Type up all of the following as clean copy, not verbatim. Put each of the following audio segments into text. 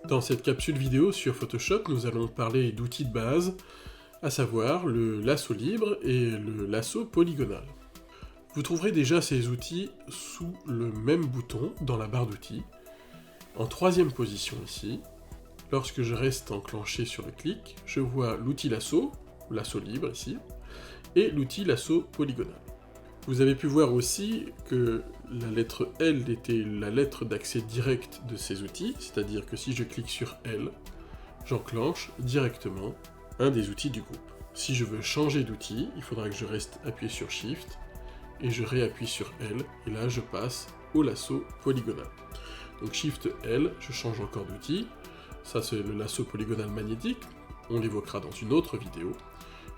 Dans cette capsule vidéo sur Photoshop, nous allons parler d'outils de base, à savoir le lasso libre et le lasso polygonal. Vous trouverez déjà ces outils sous le même bouton dans la barre d'outils. En troisième position ici, lorsque je reste enclenché sur le clic, je vois l'outil lasso libre ici, et l'outil lasso polygonal. Vous avez pu voir aussi que la lettre L était la lettre d'accès direct de ces outils, c'est-à-dire que si je clique sur L, j'enclenche directement un des outils du groupe. Si je veux changer d'outil, il faudra que je reste appuyé sur Shift, et je réappuie sur L, et là je passe au lasso polygonal. Donc Shift L, je change encore d'outil, ça c'est le lasso polygonal magnétique, on l'évoquera dans une autre vidéo.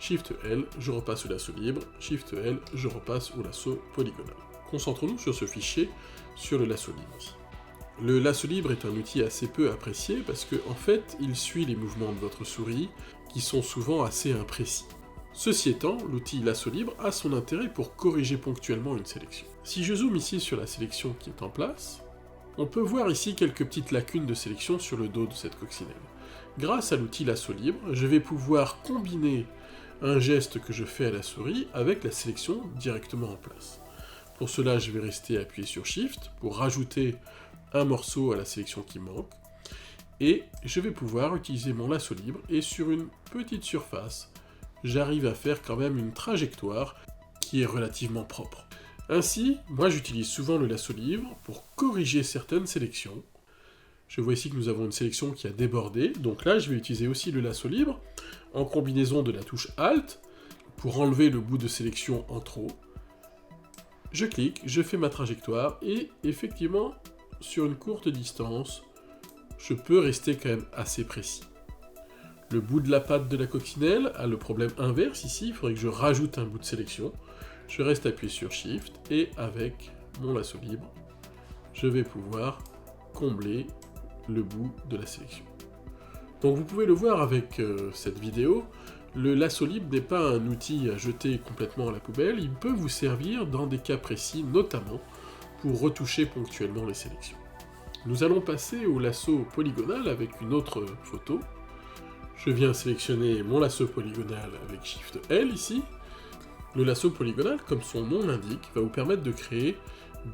Shift L, je repasse au lasso libre, Shift L, je repasse au lasso polygonal. Concentrons-nous sur ce fichier, sur le lasso libre ici. Le lasso libre est un outil assez peu apprécié parce qu'en fait, il suit les mouvements de votre souris qui sont souvent assez imprécis. Ceci étant, l'outil lasso libre a son intérêt pour corriger ponctuellement une sélection. Si je zoome ici sur la sélection qui est en place, on peut voir ici quelques petites lacunes de sélection sur le dos de cette coccinelle. Grâce à l'outil lasso libre, je vais pouvoir combiner un geste que je fais à la souris avec la sélection directement en place. Pour cela, je vais rester appuyé sur Shift pour rajouter un morceau à la sélection qui manque, et je vais pouvoir utiliser mon lasso libre, et sur une petite surface, j'arrive à faire quand même une trajectoire qui est relativement propre. Ainsi, moi j'utilise souvent le lasso libre pour corriger certaines sélections. Je vois ici que nous avons une sélection qui a débordé, donc là je vais utiliser aussi le lasso libre en combinaison de la touche Alt pour enlever le bout de sélection en trop. Je clique, je fais ma trajectoire et effectivement sur une courte distance, je peux rester quand même assez précis. Le bout de la patte de la coccinelle a le problème inverse ici, il faudrait que je rajoute un bout de sélection. Je reste appuyé sur Shift et avec mon lasso libre, je vais pouvoir combler le bout de la sélection. Donc vous pouvez le voir avec cette vidéo, le lasso libre n'est pas un outil à jeter complètement à la poubelle, il peut vous servir dans des cas précis, notamment pour retoucher ponctuellement les sélections. Nous allons passer au lasso polygonal avec une autre photo. Je viens sélectionner mon lasso polygonal avec Shift L ici. Le lasso polygonal, comme son nom l'indique, va vous permettre de créer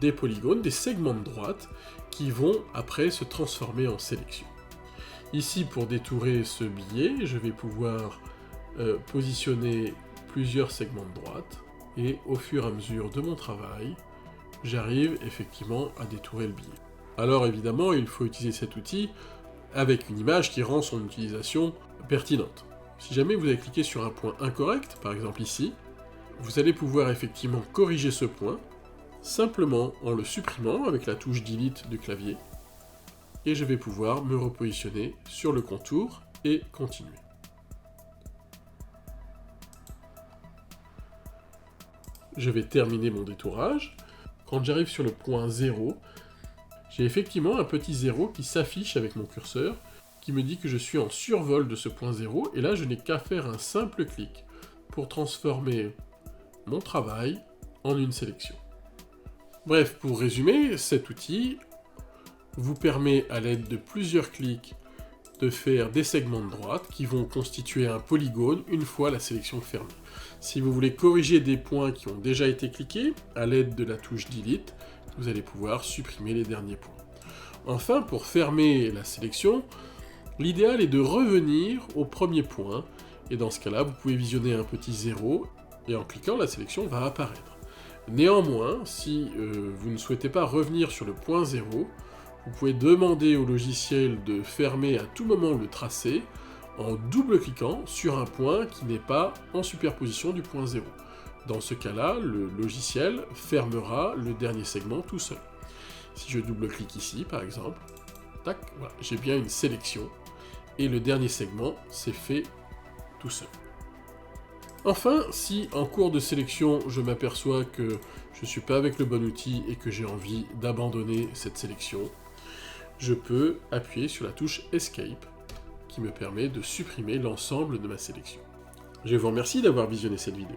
des polygones, des segments de droite, qui vont après se transformer en sélection. Ici, pour détourer ce billet, je vais pouvoir positionner plusieurs segments de droite, et au fur et à mesure de mon travail, j'arrive effectivement à détourer le billet. Alors évidemment, il faut utiliser cet outil avec une image qui rend son utilisation pertinente. Si jamais vous avez cliqué sur un point incorrect, par exemple ici, vous allez pouvoir effectivement corriger ce point, simplement en le supprimant avec la touche Delete du clavier, et je vais pouvoir me repositionner sur le contour et continuer. Je vais terminer mon détourage. Quand j'arrive sur le point 0, j'ai effectivement un petit 0 qui s'affiche avec mon curseur, qui me dit que je suis en survol de ce point 0, et là je n'ai qu'à faire un simple clic pour transformer mon travail en une sélection. Bref, pour résumer, cet outil vous permet à l'aide de plusieurs clics de faire des segments de droite qui vont constituer un polygone une fois la sélection fermée. Si vous voulez corriger des points qui ont déjà été cliqués, à l'aide de la touche Delete, vous allez pouvoir supprimer les derniers points. Enfin, pour fermer la sélection, l'idéal est de revenir au premier point, et dans ce cas-là, vous pouvez visionner un petit 0, et en cliquant, la sélection va apparaître. Néanmoins, si vous ne souhaitez pas revenir sur le point 0, vous pouvez demander au logiciel de fermer à tout moment le tracé en double-cliquant sur un point qui n'est pas en superposition du point 0. Dans ce cas-là, le logiciel fermera le dernier segment tout seul. Si je double-clique ici, par exemple, tac, voilà, j'ai bien une sélection, et le dernier segment s'est fait tout seul. Enfin, si en cours de sélection, je m'aperçois que je ne suis pas avec le bon outil et que j'ai envie d'abandonner cette sélection, je peux appuyer sur la touche Escape, qui me permet de supprimer l'ensemble de ma sélection. Je vous remercie d'avoir visionné cette vidéo.